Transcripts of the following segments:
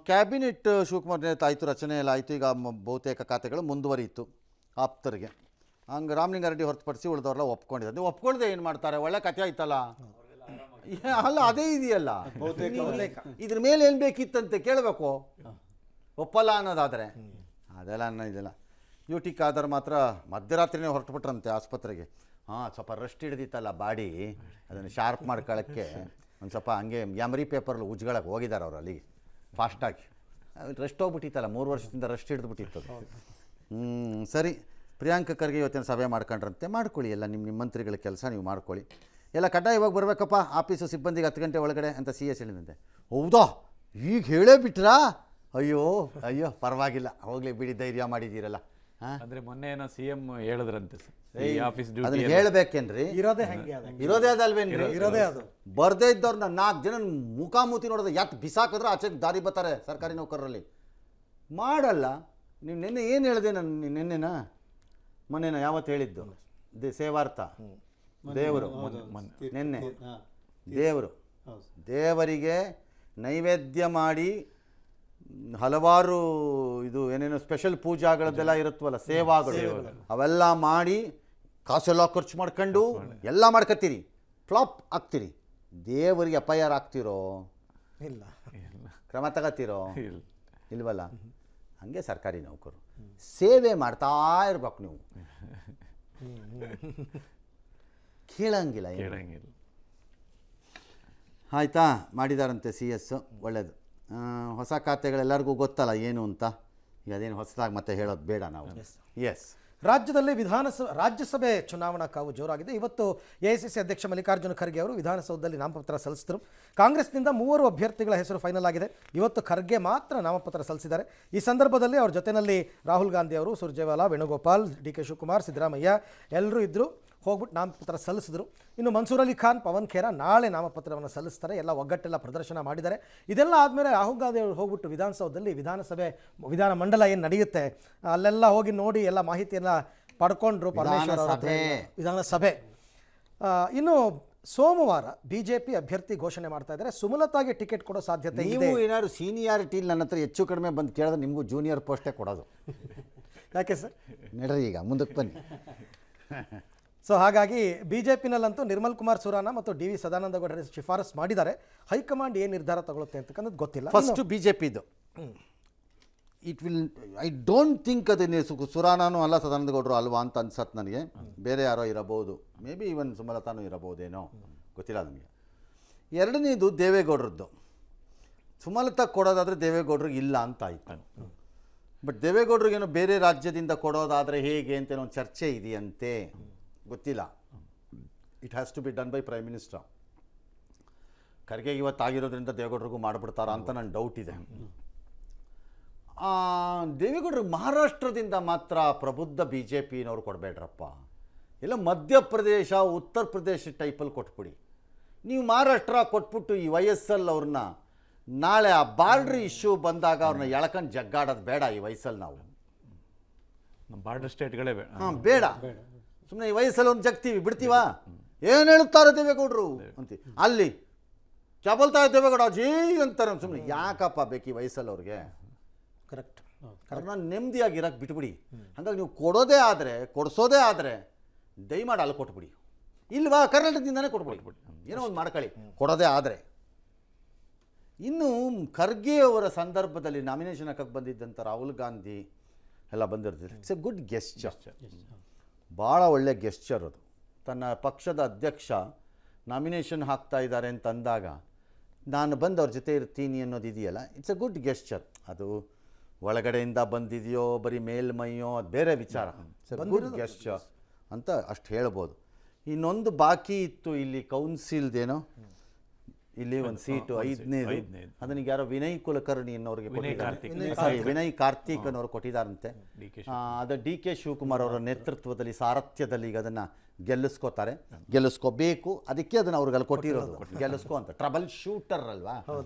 Cabinet Shivakumar ನೇತೃತ್ವ ಆಯಿತು, ರಚನೆ ಎಲ್ಲ ಆಯಿತು. ಈಗ ಬಹುತೇಕ ಖಾತೆಗಳು ಮುಂದುವರಿಯಿತು ಆಪ್ತರಿಗೆ. ಹಂಗೆ ರಾಮಲಿಂಗಾರೆಡ್ಡಿ ಹೊರತುಪಡಿಸಿ ಉಳಿದವರೆಲ್ಲ ಒಪ್ಕೊಂಡಿದ್ದಾರೆ. ನೀವು ಒಪ್ಕೊಳ್ಳದೆ ಏನು ಮಾಡ್ತಾರೆ? ಒಳ್ಳೆ ಕಥೆ ಆಯ್ತಲ್ಲ. ಅಲ್ಲ, ಅದೇ ಇದೆಯಲ್ಲ, ಇದ್ರ ಮೇಲೆ ಏನು ಬೇಕಿತ್ತಂತೆ ಕೇಳಬೇಕು. ಒಪ್ಪಲ್ಲ ಅನ್ನೋದಾದರೆ ಅದೆಲ್ಲ ಇದೆಲ್ಲ. ಯುಟಿ ಖಾದರ್ ಮಾತ್ರ ಮಧ್ಯರಾತ್ರಿನೇ ಹೊರಟುಬಿಟ್ರಂತೆ ಆಸ್ಪತ್ರೆಗೆ. ಸ್ವಲ್ಪ ರೆಸ್ಟ್ ಹಿಡಿದಿತ್ತಲ್ಲ ಬಾಡಿ, ಅದನ್ನು ಶಾರ್ಪ್ ಮಾಡ್ಕೊಳ್ಳೋಕ್ಕೆ ಒಂದು ಸ್ವಲ್ಪ ಹಂಗೆ ಎಮರಿ ಪೇಪರಲ್ಲಿ ಉಜ್ಗಳಕ್ಕೆ ಹೋಗಿದ್ದಾರೆ ಅವರು ಅಲ್ಲಿಗೆ ಫಾಸ್ಟಾಗಿ. ರೆಸ್ಟ್ ಹೋಗ್ಬಿಟ್ಟಿತ್ತಲ್ಲ, 3 ವರ್ಷದಿಂದ ರೆಸ್ಟ್ ಹಿಡಿದ್ಬಿಟ್ಟಿತ್ತು. ಸರಿ, ಪ್ರಿಯಾಂಕ ಖರ್ಗೆ ಇವತ್ತಿನ ಸಭೆ ಮಾಡ್ಕೊಂಡ್ರಂತೆ. ಮಾಡ್ಕೊಳ್ಳಿ, ಎಲ್ಲ ನಿಮ್ಮ ಮಂತ್ರಿಗಳ ಕೆಲಸ ನೀವು ಮಾಡ್ಕೊಳ್ಳಿ. ಎಲ್ಲ ಕಡ್ಡಾಯವಾಗಿ ಬರಬೇಕಪ್ಪ ಆಫೀಸು ಸಿಬ್ಬಂದಿಗೆ 10 ಗಂಟೆ ಒಳಗಡೆ ಅಂತ CS ಹೇಳಿದಂತೆ. ಹೌದಾ, ಈಗ ಹೇಳೇ ಬಿಟ್ರಾ? ಅಯ್ಯೋ ಅಯ್ಯೋ, ಪರವಾಗಿಲ್ಲ, ಹೋಗ್ಲಿ ಬಿಡಿ, ಧೈರ್ಯ ಮಾಡಿದ್ದೀರಲ್ಲ. ಅಂದರೆ ಮೊನ್ನೆ ಏನೋ CM ಹೇಳಿದ್ರಂತೆ ಆಫೀಸ್ ಅದನ್ನ ಹೇಳ್ಬೇಕೇನ್ರಿ? ಇರೋದೇ ಅದಲ್ವೇನ್ರಿ? ಬರ್ದೇ ಇದ್ದವ್ರನ್ನ 4 ಜನ ಮುಖಾಮುಖಿ ನೋಡಿದ್ರೆ ಯಾಕೆ ಬಿಸಾಕಿದ್ರೆ ಆಚೆಗೆ ದಾರಿ ಬರ್ತಾರೆ ಸರ್ಕಾರಿ ನೌಕರರಲ್ಲಿ. ಮಾಡಲ್ಲ. ನೀವು ನಿನ್ನೆ ಏನು ಹೇಳಿದೆ? ನಾನು ಮೊನ್ನೆನ ಯಾವತ್ತು ಹೇಳಿದ್ದು? ಸೇವಾರ್ಥ ದೇವರು ನಿನ್ನೆ ದೇವರಿಗೆ ನೈವೇದ್ಯ ಮಾಡಿ ಹಲವಾರು ಇದು ಏನೇನು ಸ್ಪೆಷಲ್ ಪೂಜಾಗಳದ್ದೆಲ್ಲ ಇರುತ್ತವಲ್ಲ, ಸೇವಾಗಳು, ಅವೆಲ್ಲ ಮಾಡಿ ಕಾಸೆಲ್ಲ ಖರ್ಚು ಮಾಡ್ಕೊಂಡು ಎಲ್ಲ ಮಾಡ್ಕೊತೀರಿ, ಫ್ಲಾಪ್ ಆಗ್ತೀರಿ. ದೇವರಿಗೆ FIR ಆಗ್ತಿರೋ? ಇಲ್ಲ. ಕ್ರಮ ತಗೋತೀರೋ? ಇಲ್ವಲ್ಲ. ಹಂಗೆ ಸರ್ಕಾರಿ ನೌಕರು ಸೇವೆ ಮಾಡ್ತಾ ಇರ್ಬೇಕು ನೀವು. ಕೇಳಂಗಿಲ್ಲ. ಆಯಿತಾ, ಮಾಡಿದಾರಂತೆ CS. ಒಳ್ಳೆಯದು. ಹೊಸ ಖಾತೆಗಳೆಲ್ಲರಿಗೂ ಗೊತ್ತಲ್ಲ ಏನು ಅಂತ. ಈಗ ಅದೇನು ಹೊಸದಾಗಿ ಮತ್ತೆ ಹೇಳೋದು ಬೇಡ ನಾವು. ಎಸ್, ರಾಜ್ಯದಲ್ಲಿ ರಾಜ್ಯಸಭೆ ಚುನಾವಣಾ ಕಾವು ಜೋರಾಗಿದೆ. ಇವತ್ತು AICC ಅಧ್ಯಕ್ಷ ಮಲ್ಲಿಕಾರ್ಜುನ ಖರ್ಗೆ ಅವರು ವಿಧಾನಸೌಧದಲ್ಲಿ ನಾಮಪತ್ರ ಸಲ್ಲಿಸಿದರು. ಕಾಂಗ್ರೆಸ್ನಿಂದ 3 ಅಭ್ಯರ್ಥಿಗಳ ಹೆಸರು ಫೈನಲ್ ಆಗಿದೆ. ಇವತ್ತು ಖರ್ಗೆ ಮಾತ್ರ ನಾಮಪತ್ರ ಸಲ್ಲಿಸಿದ್ದಾರೆ. ಈ ಸಂದರ್ಭದಲ್ಲಿ ಅವ್ರ ಜೊತೆಯಲ್ಲಿ ರಾಹುಲ್ ಗಾಂಧಿ ಅವರು, ಸುರ್ಜೇವಾಲಾ, ವೇಣುಗೋಪಾಲ್, DK ಶಿವಕುಮಾರ್, ಸಿದ್ದರಾಮಯ್ಯ ಎಲ್ಲರೂ ಇದ್ದರು. ಹೋಗ್ಬಿಟ್ಟು ನಾಮಪತ್ರ ಸಲ್ಲಿಸಿದ್ರು. ಇನ್ನು ಮನ್ಸೂರ್ ಅಲಿ ಖಾನ್, ಪವನ್ ಖೇರಾ ನಾಳೆ ನಾಮಪತ್ರವನ್ನು ಸಲ್ಲಿಸ್ತಾರೆ. ಎಲ್ಲ ಒಗ್ಗಟ್ಟೆಲ್ಲ ಪ್ರದರ್ಶನ ಮಾಡಿದ್ದಾರೆ. ಇದೆಲ್ಲ ಆದಮೇಲೆ ರಾಹುಲ್ ಗಾಂಧಿ ಅವರು ಹೋಗ್ಬಿಟ್ಟು ವಿಧಾನಸೌಧದಲ್ಲಿ ವಿಧಾನ ಮಂಡಲ ಏನು ನಡೆಯುತ್ತೆ ಅಲ್ಲೆಲ್ಲ ಹೋಗಿ ನೋಡಿ ಎಲ್ಲ ಮಾಹಿತಿಯನ್ನು ಪಡ್ಕೊಂಡ್ರು. ಪರಮೇಶ್ವರ್ ಅವರ ವಿಧಾನಸಭೆ. ಇನ್ನು ಸೋಮವಾರ BJP ಅಭ್ಯರ್ಥಿ ಘೋಷಣೆ ಮಾಡ್ತಾ ಇದ್ದಾರೆ. ಸುಮಲತಾಗೆ ಟಿಕೆಟ್ ಕೊಡೋ ಸಾಧ್ಯತೆ ಇದೆ. ನೀವು ಏನಾದ್ರು ಸೀನಿಯಾರಿಟಿ ನನ್ನ ಹತ್ರ ಹೆಚ್ಚು ಕಡಿಮೆ ಬಂದು ಕೇಳಿದ್ರೆ ನಿಮಗೂ ಜೂನಿಯರ್ ಪೋಸ್ಟೇ ಕೊಡೋದು. ಯಾಕೆ ಸರ್? ನಡ್ರಿ, ಈಗ ಮುಂದಕ್ಕೆ ಬನ್ನಿ. ಸೊ ಹಾಗಾಗಿ BJPನಲ್ಲಂತೂ ನಿರ್ಮಲ್ ಕುಮಾರ್ ಸುರಾನ ಮತ್ತು DV ಸದಾನಂದ ಗೌಡ ಶಿಫಾರಸು ಮಾಡಿದ್ದಾರೆ. ಹೈಕಮಾಂಡ್ ಏನು ನಿರ್ಧಾರ ತಗೊಳುತ್ತೆ ಅಂತಕ್ಕಂಥದ್ದು ಗೊತ್ತಿಲ್ಲ. ಫಸ್ಟ್ BJPದು ಐ ಡೋಂಟ್ ಥಿಂಕ್ ಅದು ಸುರಾನೂ ಅಲ್ಲ, ಸದಾನಂದ ಗೌಡರು ಅಲ್ವಾ ಅಂತ ಅನ್ಸತ್ತೆ ನನಗೆ. ಬೇರೆ ಯಾರೋ ಇರಬಹುದು, ಮೇ ಬಿ ಇವನ್ ಸುಮಲತಾನೂ ಇರಬಹುದೇನೋ, ಗೊತ್ತಿಲ್ಲ ನನಗೆ. ಎರಡನೇದು ದೇವೇಗೌಡರದ್ದು. ಸುಮಲತಾ ಕೊಡೋದಾದರೆ ದೇವೇಗೌಡರಿಗೆ ಇಲ್ಲ ಅಂತ ಆಯಿತು. ಬಟ್ ದೇವೇಗೌಡರಿಗೇನೋ ಬೇರೆ ರಾಜ್ಯದಿಂದ ಕೊಡೋದಾದರೆ ಹೇಗೆ ಅಂತ ಒಂದು ಚರ್ಚೆ ಇದೆಯಂತೆ, ಗೊತ್ತಿಲ್ಲ. It has to be done by prime minister. Kharge ಇವತ್ತಾಗಿರೋದ್ರಿಂದ ದೇವೇಗೌಡರಿಗೂ ಮಾಡಿಬಿಡ್ತಾರ ಅಂತ ನನ್ನ ಡೌಟ್ ಇದೆ. ದೇವೇಗೌಡರಿಗೆ ಮಹಾರಾಷ್ಟ್ರದಿಂದ ಮಾತ್ರ ಪ್ರಬುದ್ಧ BJPನವ್ರು ಕೊಡಬೇಡ್ರಪ್ಪ. ಎಲ್ಲ ಮಧ್ಯಪ್ರದೇಶ, ಉತ್ತರ ಪ್ರದೇಶ ಟೈಪಲ್ಲಿ ಕೊಟ್ಬಿಡಿ. ನೀವು ಮಹಾರಾಷ್ಟ್ರ ಕೊಟ್ಬಿಟ್ಟು ಈ YSL ಅವ್ರನ್ನ ನಾಳೆ ಆ ಬಾರ್ಡ್ರ್ ಇಶ್ಯೂ ಬಂದಾಗ ಅವ್ರನ್ನ ಎಳ್ಕೊಂಡು ಜಗ್ಗಾಡೋದು ಬೇಡ. ಈ ವಯಸ್ಸಲ್ಲಿ ನಾವು ಬಾರ್ಡರ್ ಸ್ಟೇಟ್ಗಳೇ ಬೇಡ. ಸುಮ್ಮನೆ ಈ ವಯಸ್ಸಲ್ಲಿ ಒಂದು ಜಗ್ತೀವಿ, ಬಿಡ್ತೀವ? ಏನು ಹೇಳುತ್ತಾರೆ ದೇವೇಗೌಡರು ಅಂತೀವಿ. ಅಲ್ಲಿ ಚಬಲ್ತಾ ದೇವೇಗೌಡ ಜೀ ಅಂತಾರೆ. ಸುಮ್ಮನೆ ಯಾಕಪ್ಪ ಬೇಕು ಈ ವಯಸ್ಸಲ್ಲಿ ಅವ್ರಿಗೆ? ಕರೆಕ್ಟ್. ಅವ್ರನ್ನ ನೆಮ್ಮದಿಯಾಗಿ ಇರಕ್ಕೆ ಬಿಟ್ಬಿಡಿ. ಹಾಗಾಗಿ ನೀವು ಕೊಡೋದೇ ಆದರೆ, ಕೊಡಿಸೋದೇ ಆದರೆ ದಯಮಾಡಿ ಅಲ್ಲಿ ಕೊಟ್ಬಿಡಿ. ಇಲ್ವಾ, ಕರ್ನಾಟಕದಿಂದನೇ ಕೊಟ್ಬಿಡಿ. ಏನೋ ಒಂದು ಮಾಡ್ಕೊಳ್ಳಿ, ಕೊಡೋದೇ ಆದರೆ. ಇನ್ನು ಖರ್ಗೆ ಅವರ ಸಂದರ್ಭದಲ್ಲಿ ನಾಮಿನೇಷನ್ ಹಾಕಕ್ಕೆ ಬಂದಿದ್ದಂಥ ರಾಹುಲ್ ಗಾಂಧಿ ಎಲ್ಲ ಬಂದಿರ್ತಾರೆ. ಇಟ್ಸ್ ಎ ಗುಡ್ ಗೆಸ್ಚರ್, ಭಾಳ ಒಳ್ಳೆ ಗೆಸ್ಚರ್ ಅದು. ತನ್ನ ಪಕ್ಷದ ಅಧ್ಯಕ್ಷ ನಾಮಿನೇಷನ್ ಹಾಕ್ತಾ ಇದ್ದಾರೆ ಅಂತ ಅಂದಾಗ ನಾನು ಬಂದು ಅವ್ರ ಜೊತೆ ಇರ್ತೀನಿ ಅನ್ನೋದು ಇದೆಯಲ್ಲ, ಇಟ್ಸ್ ಎ ಗುಡ್ ಗೆಸ್ಚರ್. ಅದು ಒಳಗಡೆಯಿಂದ ಬಂದಿದೆಯೋ ಬರೀ ಮೇಲ್ಮೈಯೋ ಅದು ಬೇರೆ ವಿಚಾರ. ಇಟ್ಸ್ ಎ ಗುಡ್ ಗೆಸ್ಚರ್ ಅಂತ ಅಷ್ಟು ಹೇಳ್ಬೋದು. ಇನ್ನೊಂದು ಬಾಕಿ ಇತ್ತು ಇಲ್ಲಿ ಕೌನ್ಸಿಲ್ದೇನೋ, ಇಲ್ಲಿ ಒಂದು ಸೀಟು 5ನೇದು. ಅದನಿಗೆ ಯಾರೋ ವಿನಯ್ ಕುಲಕರ್ಣಿ ಅನ್ನೋರಿಗೆ ಕೊಟ್ಟಿದ್ದಾರೆ, ವಿನಯ್ ಕಾರ್ತಿಕ್ ಅನ್ನೋರು ಕೊಟ್ಟಿದ್ದಾರಂತೆ. ಅದು DK ಶಿವಕುಮಾರ್ ಅವರ ನೇತೃತ್ವದಲ್ಲಿ, ಸಾರಥ್ಯದಲ್ಲಿ ಈಗ ಅದನ್ನು ಗೆಲ್ಲಿಸ್ಕೋಬೇಕು. ಅದಕ್ಕೆ ಅದನ್ನು ಅವ್ರಿಗೆಲ್ಲ ಕೊಟ್ಟಿರೋದು, ಗೆಲ್ಲಿಸ್ಕೋ ಅಂತ. ಟ್ರಬಲ್ ಶೂಟರ್ ಅಲ್ವಾ,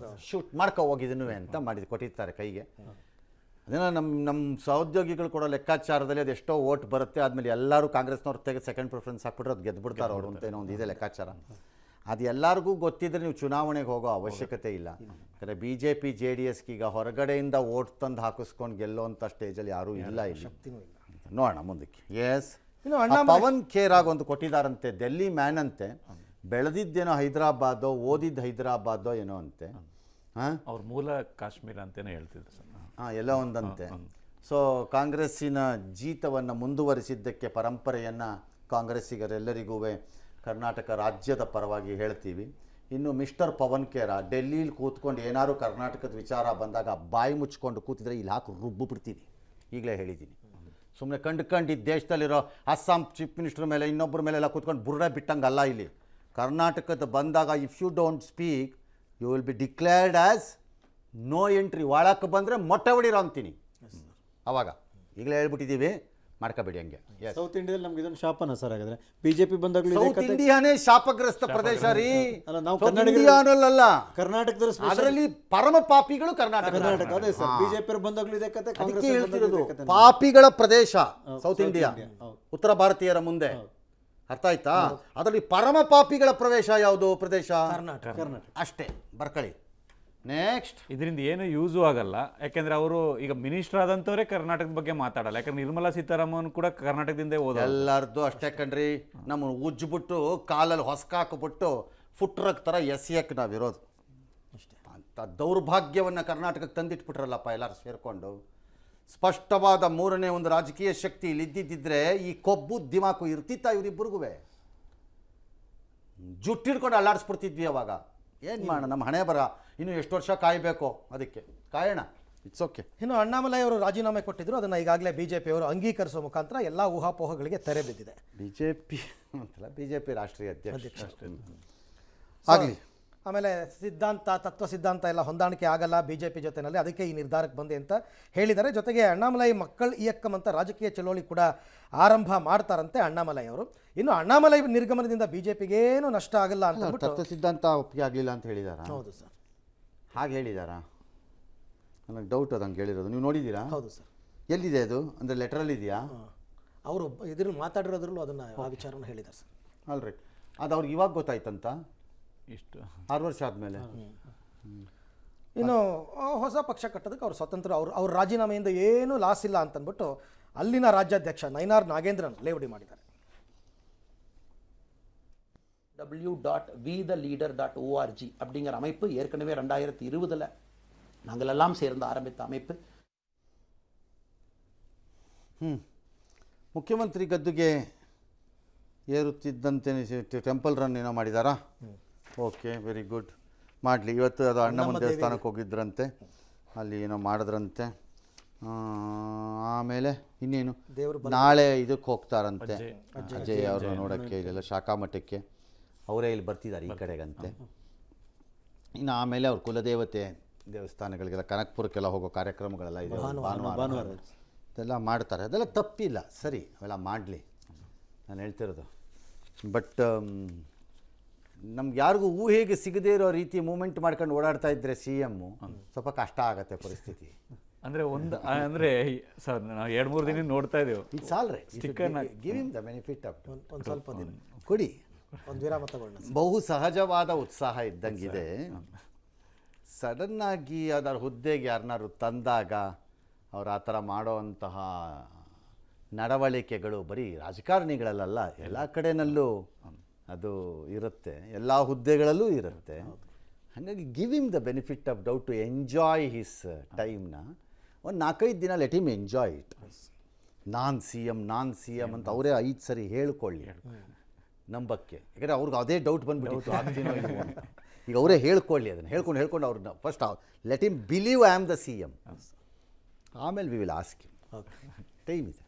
ಶೂಟ್ ಮಾಡ್ಕೊ ಹೋಗಿದನು ಅಂತ ಮಾಡಿದ್ದು ಕೊಟ್ಟಿರ್ತಾರೆ ಕೈಗೆ. ಅದೇನೋ ನಮ್ಮ ಸಹೋದ್ಯೋಗಿಗಳು ಕೊಡೋ ಲೆಕ್ಕಾಚಾರದಲ್ಲಿ ಅದೆಷ್ಟೋ ಓಟ್ ಬರುತ್ತೆ, ಆದಮೇಲೆ ಎಲ್ಲರೂ ಕಾಂಗ್ರೆಸ್ನವ್ರು ತೆಗೆದು ಸೆಕೆಂಡ್ ಪ್ರಿಫರೆನ್ಸ್ ಹಾಕ್ಬಿಟ್ರೆ ಅದು ಗೆದ್ದುಬಿಡ್ತಾರೆ ಅವರು ಅಂತ ಏನೋ ಒಂದು ಇದೆ ಲೆಕ್ಕಾಚಾರ. ಅದು ಎಲ್ಲರಿಗೂ ಗೊತ್ತಿದ್ರೆ ನೀವು ಚುನಾವಣೆಗೆ ಹೋಗೋ ಅವಶ್ಯಕತೆ ಇಲ್ಲ. ಯಾಕಂದರೆ BJP JDS ಈಗ ಹೊರಗಡೆಯಿಂದ ಓಟ್ ತಂದು ಹಾಕಿಸ್ಕೊಂಡು ಗೆಲ್ಲೋಂಥ ಸ್ಟೇಜಲ್ಲಿ ಯಾರೂ ಇಲ್ಲ ಇಲ್ಲಿ. ನೋಡೋಣ ಮುಂದಕ್ಕೆ. ಎಸ್, ಪವನ್ ಖೇರಾಗ್ ಒಂದು ಕೊಟ್ಟಿದ್ದಾರಂತೆ, ಡೆಲ್ಲಿ ಮ್ಯಾನ್ ಅಂತೆ, ಬೆಳೆದಿದ್ದೇನೋ ಹೈದರಾಬಾದೋ, ಓದಿದ್ದು ಹೈದರಾಬಾದೋ ಏನೋ ಅಂತೆ. ಹಾಂ, ಅವ್ರ ಮೂಲ ಕಾಶ್ಮೀರ ಅಂತಲೇ ಹೇಳ್ತಿದ್ರು ಸರ್. ಹಾಂ, ಎಲ್ಲ ಒಂದಂತೆ. ಸೊ ಕಾಂಗ್ರೆಸ್ಸಿನ ಜೀತವನ್ನು ಮುಂದುವರಿಸಿದ್ದಕ್ಕೆ ಪರಂಪರೆಯನ್ನು ಕಾಂಗ್ರೆಸ್ಸಿಗರೆಲ್ಲರಿಗೂ ಕರ್ನಾಟಕ ರಾಜ್ಯದ ಪರವಾಗಿ ಹೇಳ್ತೀವಿ. ಇನ್ನು ಮಿಸ್ಟರ್ ಪವನ್ ಖೇರ ಡೆಲ್ಲೀಲಿ ಕೂತ್ಕೊಂಡು ಏನಾದ್ರು ಕರ್ನಾಟಕದ ವಿಚಾರ ಬಂದಾಗ ಬಾಯಿ ಮುಚ್ಕೊಂಡು ಕೂತಿದ್ರೆ ಇಲ್ಲಿ ಹಾಕಿ ರುಬ್ಬು ಬಿಡ್ತೀನಿ, ಈಗಲೇ ಹೇಳಿದ್ದೀನಿ. ಸುಮ್ಮನೆ ಕಂಡು ಈ ದೇಶದಲ್ಲಿರೋ ಅಸ್ಸಾಂ ಚೀಫ್ ಮಿನಿಸ್ಟರ್ ಮೇಲೆ ಇನ್ನೊಬ್ಬರ ಮೇಲೆಲ್ಲ ಕೂತ್ಕೊಂಡು ಬುರ್ಡೆ ಬಿಟ್ಟಂಗಲ್ಲ. ಇಲ್ಲಿ ಕರ್ನಾಟಕದ ಬಂದಾಗ if you don't speak you will be declared as no entry. ಒಳಕ್ಕೆ ಬಂದರೆ ಮೊಟ್ಟೆ ಹೊಡಿರೋ ಅಂತೀನಿ ಅವಾಗ. ಈಗಲೇ ಹೇಳ್ಬಿಟ್ಟಿದ್ದೀವಿ, ಮಾಡ್ಕೋಬೇಡಿ ಹಂಗೆ. ಸೌತ್ ಇಂಡಿಯಾದಲ್ಲಿ ನಮ್ಗೆ ಇದೊಂದು ಶಾಪನ ಸರ್. ಹಾಗಾದ್ರೆ ಬಿಜೆಪಿ ಬಂದಾಗಲೂ ಸೌತ್ ಇಂಡಿಯಾನೇ ಶಾಪಗ್ರಸ್ತ ಪ್ರದೇಶ ರೀ. ಅಲ್ಲ, ನಾವು ಇಂಡಿಯಾನಲ್ಲ, ಕರ್ನಾಟಕದಲ್ಲಿ ಅದರಲ್ಲಿ ಪರಮ ಪಾಪಿಗಳು ಕರ್ನಾಟಕ. ಅದೇ ಸರ್, ಬಿಜೆಪಿ ಬಂದಾಗಲೂ ಇದೆ ಕತೆ, ಅದಕ್ಕೆ ಹೇಳ್ತಿರೋದು ಪಾಪಿಗಳ ಪ್ರದೇಶ ಸೌತ್ ಇಂಡಿಯಾ, ಉತ್ತರ ಭಾರತೀಯರ ಮುಂದೆ. ಅರ್ಥ ಆಯ್ತಾ? ಅದರಲ್ಲಿ ಪರಮ ಪಾಪಿಗಳ ಪ್ರವೇಶ ಯಾವುದು ಪ್ರದೇಶ? ಕರ್ನಾಟಕ ಅಷ್ಟೇ, ಬರ್ಕೊಳ್ಳಿ. ನೆಕ್ಸ್ಟ್, ಇದರಿಂದ ಏನು ಯೂಸು ಆಗಲ್ಲ. ಯಾಕೆಂದ್ರೆ ಅವರು ಈಗ ಮಿನಿಸ್ಟರ್ ಆದಂಥವರೇ ಕರ್ನಾಟಕದ ಬಗ್ಗೆ ಮಾತಾಡಲ್ಲ. ಯಾಕಂದ್ರೆ ನಿರ್ಮಲಾ ಸೀತಾರಾಮನ್ ಕೂಡ ಕರ್ನಾಟಕದಿಂದ ಓದೋ. ಎಲ್ಲರದ್ದು ಅಷ್ಟೇ ಕಣ್ರಿ. ನಮ್ಮ ಉಜ್ಜಿಬಿಟ್ಟು ಕಾಲಲ್ಲಿ ಹೊಸ್ಕಾಕ್ಬಿಟ್ಟು ಫುಟ್ರಕ್ ಥರ ಎಸಿಯಕ್ಕೆ ನಾವಿರೋದು. ಅಂತ ದೌರ್ಭಾಗ್ಯವನ್ನು ಕರ್ನಾಟಕಕ್ಕೆ ತಂದಿಟ್ಬಿಟ್ರಲ್ಲಪ್ಪ ಎಲ್ಲರೂ ಸೇರಿಕೊಂಡು. ಸ್ಪಷ್ಟವಾದ ಮೂರನೇ ಒಂದು ರಾಜಕೀಯ ಶಕ್ತಿ ಇಲ್ಲಿದ್ದಿದ್ದರೆ ಈ ಕೊಬ್ಬು ದಿಮಾಕು ಇರ್ತಿತ್ತ ಇವರಿಬ್ಬರಿಗೂ. ಜುಟ್ಟಿಡ್ಕೊಂಡು ಅಲ್ಲಾಡಿಸ್ಬಿಡ್ತಿದ್ವಿ ಅವಾಗ. ಏನು ಮಾಡೋಣ, ನಮ್ಮ ಹಣೆ ಬರ. ಇನ್ನು ಎಷ್ಟು ವರ್ಷ ಕಾಯಬೇಕು, ಅದಕ್ಕೆ ಕಾಯೋಣ. It's okay. ಇನ್ನು ಅಣ್ಣಾಮಲೈ ಅವರು ರಾಜೀನಾಮೆ ಕೊಟ್ಟಿದ್ರು, ಅದನ್ನು ಈಗಾಗಲೇ BJP ಅವರು ಅಂಗೀಕರಿಸುವ ಮುಖಾಂತರ ಎಲ್ಲ ಊಹಾಪೋಹಗಳಿಗೆ ತೆರೆ ಬಿದ್ದಿದೆ. BJP ಅಂತಲ್ಲ, BJP ರಾಷ್ಟ್ರೀಯ ಅಧ್ಯಕ್ಷ ಆಗಲಿ. ಆಮೇಲೆ ತತ್ವ ಸಿದ್ಧಾಂತ ಎಲ್ಲ ಹೊಂದಾಣಿಕೆ ಆಗಲ್ಲ BJP ಜೊತೆಯಲ್ಲಿ, ಅದಕ್ಕೆ ಈ ನಿರ್ಧಾರಕ್ಕೆ ಬಂದೆ ಅಂತ ಹೇಳಿದ್ದಾರೆ. ಜೊತೆಗೆ ಅಣ್ಣಾಮಲೈ ಮಕ್ಕಳ ಇಯಕ್ಕಂ ಅಂತ ರಾಜಕೀಯ ಚಳವಳಿ ಕೂಡ ಆರಂಭ ಮಾಡ್ತಾರಂತೆ ಅಣ್ಣಾಮಲೈ ಅವರು. ಇನ್ನು ಅಣ್ಣಾಮಲೈ ನಿರ್ಗಮನದಿಂದ BJPಗೆ ಏನು ನಷ್ಟ ಆಗಲ್ಲ ಅಂತ ತತ್ವ ಸಿದ್ಧಾಂತ ಒಪ್ಪಿಗೆ ಆಗಲಿಲ್ಲ ಅಂತ ಹೇಳಿದಾರ? ಹೌದು ಸರ್. ಹಾಗೆ ಹೇಳಿದಾರಾ? ನನಗೆ ಡೌಟ್ ಅದು ಹಂಗೆ ಹೇಳಿರೋದು. ನೀವು ನೋಡಿದ್ದೀರಾ? ಹೌದು ಸರ್. ಎಲ್ಲಿದೆ ಅದು? ಅಂದರೆ ಲೆಟ್ರಲ್ಲಿ ಇದೆಯಾ? ಅವರು ಇದ್ರಲ್ಲಿ ಮಾತಾಡಿರೋದ್ರಲ್ಲೂ ಅದನ್ನು ಆ ವಿಚಾರವನ್ನು ಹೇಳಿದ್ದಾರೆ ಸರ್. All right. ಅದು ಅವ್ರಿಗೆ ಇವಾಗ ಗೊತ್ತಾಯ್ತಂತ, ಇಷ್ಟು 6 ವರ್ಷ ಆದಮೇಲೆ. ಇನ್ನು ಹೊಸ ಪಕ್ಷ ಕಟ್ಟೋದಕ್ಕೆ ಅವ್ರು ಸ್ವತಂತ್ರ, ಅವ್ರ ರಾಜೀನಾಮೆಯಿಂದ ಏನೂ ಲಾಸ್ ಇಲ್ಲ ಅಂತಂದ್ಬಿಟ್ಟು ಅಲ್ಲಿನ ರಾಜ್ಯಾಧ್ಯಕ್ಷ ನೈನಾರ್ ನಾಗೇಂದ್ರನ್ ಲೇವಡಿ ಮಾಡಿದ್ದಾರೆ. www.vtheleader.org அப்படிங்கிற அமைப்பு ஏற்கனவே 2020 நாங்கள் எல்லாம் சேர்ந்து ஆரம்பித்த அமைப்பு. ಮುಖ್ಯಮಂತ್ರಿ ಗದ್ದುಗೆ ಏರುತ್ತಿದ್ದಂತೆ ಟೆಂಪಲ್ ರನ್ ಏನೋ ಮಾಡಿದಾರಾ? ಓಕೆ, ವೆರಿ ಗುಡ್, ಮಾಡಲಿ. ಇವತ್ತು ಅದು ಅಣ್ಣಮ್ಮನ ದೇವಸ್ಥಾನಕ್ಕೆ ಹೋಗಿದ್ರಂತೆ, ಅಲ್ಲಿ ಏನೋ ಮಾಡಿದ್ರಂತೆ. ಆಮೇಲೆ ಇನ್ನೇನು, ನಾಳೆ ಇದಕ್ಕೆ ಹೋಗ್ತಾರಂತೆ ಅಜಯ್ ಅವರು ನೋಡೋಕ್ಕೆ, ಇಲ್ಲೆಲ್ಲ ಶಾಖಾಮಠಕ್ಕೆ. ಅವರೇ ಇಲ್ಲಿ ಬರ್ತಿದ್ದಾರೆ ಈ ಕಡೆಗಂತೆ. ಇನ್ನು ಆಮೇಲೆ ಅವ್ರ ಕುಲದೇವತೆ ದೇವಸ್ಥಾನಗಳಿಗೆಲ್ಲ, ಕನಕಪುರಕ್ಕೆಲ್ಲ ಹೋಗೋ ಕಾರ್ಯಕ್ರಮಗಳೆಲ್ಲ ಇದೆ ಭಾನುವಾರ ಇದೆಲ್ಲ ಮಾಡ್ತಾರೆ. ಅದೆಲ್ಲ ತಪ್ಪಿಲ್ಲ, ಸರಿ, ಅವೆಲ್ಲ ಮಾಡಲಿ, ನಾನು ಹೇಳ್ತಿರೋದು. ಬಟ್ ನಮ್ಗೆ ಯಾರಿಗೂ ಊಹೆಗೆ ಸಿಗದೇ ಇರೋ ರೀತಿ ಮೂಮೆಂಟ್ ಮಾಡ್ಕೊಂಡು ಓಡಾಡ್ತಾ ಇದ್ದರೆ CM ಸ್ವಲ್ಪ ಕಷ್ಟ ಆಗತ್ತೆ ಪರಿಸ್ಥಿತಿ. ಅಂದ್ರೆ ಅಂದ್ರೆ ಸರ್ ನಾವು 2-3 ದಿನ ನೋಡ್ತಾ ಇದ್ದೇವೆ. It's all right. Give him the benefit of ಒಂದು ಸ್ವಲ್ಪ ದಿನ ಕೊಡಿ, ಒಂದು ವಿರಾಮ ತಗೊಳ್ಳೋಣ. ಬಹು ಸಹಜವಾದ ಉತ್ಸಾಹ ಇದ್ದಂಗಿದೆ. ಸಡನ್ನಾಗಿ ಅದರ ಹುದ್ದೆಗೆ ಯಾರನ್ನಾರು ತಂದಾಗ ಅವ್ರು ಆ ಥರ ಮಾಡೋವಂತಹ ನಡವಳಿಕೆಗಳು ಬರೀ ರಾಜಕಾರಣಿಗಳಲ್ಲ, ಎಲ್ಲ ಕಡೆನಲ್ಲೂ ಅದು ಇರುತ್ತೆ, ಎಲ್ಲ ಹುದ್ದೆಗಳಲ್ಲೂ ಇರುತ್ತೆ. ಹಾಗಾಗಿ give him the benefit of doubt to enjoy his ಟೈಮ್ನ. ಒಂದು 4-5 ದಿನ ಲೆಟ್ ಹಿಮ್ ಎಂಜಾಯ್ ಇಟ್. ನಾನ್ ಸಿ ಎಮ್ ಅಂತ ಅವರೇ 5 ಸರಿ ಹೇಳ್ಕೊಳ್ಳಿ ನಂಬಕ್ಕೆ. ಯಾಕಂದರೆ ಅವ್ರಿಗೆ ಅದೇ ಡೌಟ್ ಬಂದುಬಿಟ್ಟಿತ್ತು, ಆಗ್ತೀನೋ ಇಲ್ವೋ ಅಂತ. ಈಗ ಅವರೇ ಹೇಳ್ಕೊಳ್ಳಿ, ಅದನ್ನು ಹೇಳ್ಕೊಂಡು ಅವ್ರನ್ನ first let him believe I am the CM. ಆಮೇಲೆ we will ask him. Time ಇದೆ.